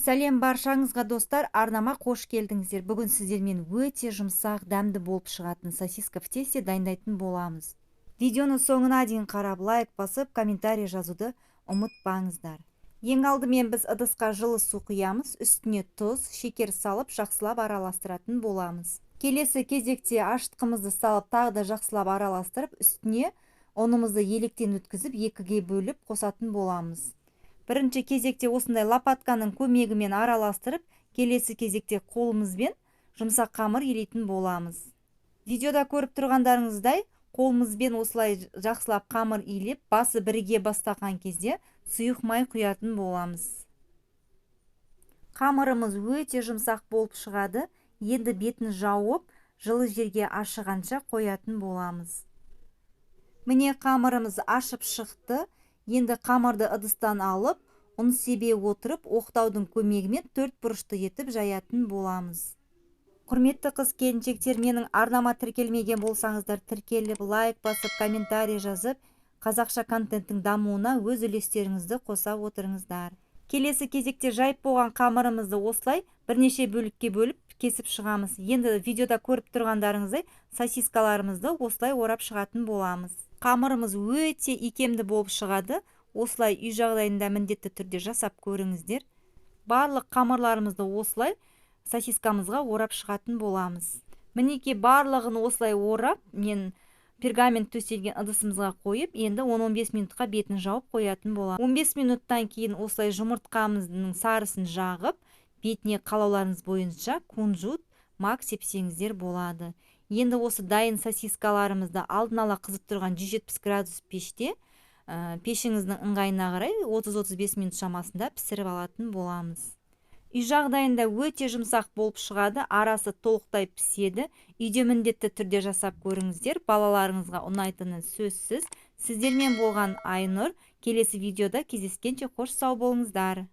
Сәлем баршаңызға достар, арнама қош келдіңіздер. Бүгін сіздермен өте жұмсақ, дәмді болып шығатын сосиска в тесте дайындайтын боламыз. Видеоны соңына дейін қарап, лайк басып, комментарий жазуды ұмытпаңыздар. Ең алдымен біз ыдысқа жылы су құямыз, үстіне тұз, шекер салып, жақсылап араластыратын боламыз. Келесі кезекте ашытқымызды салып, тағы да жақсылап араластырып, үстіне ұнымызды електен өткізіп, екіге бөліп қосатын боламыз. Бірінші кезекте осындай лопатканың көмегімен араластырып, келесі кезекте қолымызбен жұмсақ қамыр елейтін боламыз. Видеода көріп тұрғандарыңыздай, қолымызбен осылай жақсылап қамыр илеп, басы бірге бастаған кезде сұйық май құятын боламыз. Қамырымыз өте жұмсақ болып шығады. Енді бетін жауып, жылы жерге ашығанша қоятын боламыз. Міне қамырымыз ашып шықты. Енді қамырды ыдыстан алып, ұн себе отырып, оқтаудың көмегімен 4 бұрышты етіп жаятын боламыз. Құрметті қыз келіншектер, менің арнама тіркелмеген болсаңыздар, тіркеліп, лайк басып, комментарий жазып, қазақша контенттің дамуына өз үлестеріңізді қоса отырыңыздар. Келесі кезекте жайып болған қамырымызды осылай бірнеше бөлікке бөліп кесіп шығамыз. Енді видеода көріп тұрғандарыңыздай сосискаларымызды осылай орап шығатын боламыз. Қамырымыз өте икемді болып шығады. Осылай үй жағдайында міндетті түрде жасап көріңіздер. Барлық қамырларымызды осылай сосискамызға орап шығатын боламыз. Мінеке барлығын осылай орап, мен пергамент төселген ыдысымызға қойып, енді 10-15 минутқа бетін жауып қоятын боламыз. 15 минуттан кейін осылай жұмыртқамыздың сарысын жағып, бетіне қалауларыңыз бойынша кунжут, мак сепсеңіздер болады. Енді осы дайын сосискаларымызды алдын ала қызып тұрған 170 градус пеште, пешіңіздің ыңғайына қарай 30-35 минут шамасында пісіріп алатын боламыз. Үй жағдайында өте жұмсақ болып шығады, арасы толықтай піседі. Үйде міндетті түрде жасап көріңіздер, балаларыңызға ұнайтыны сөзсіз. Сіздермен болған Айнұр. Келесі видеода кездескенше қош сау болыңыздар.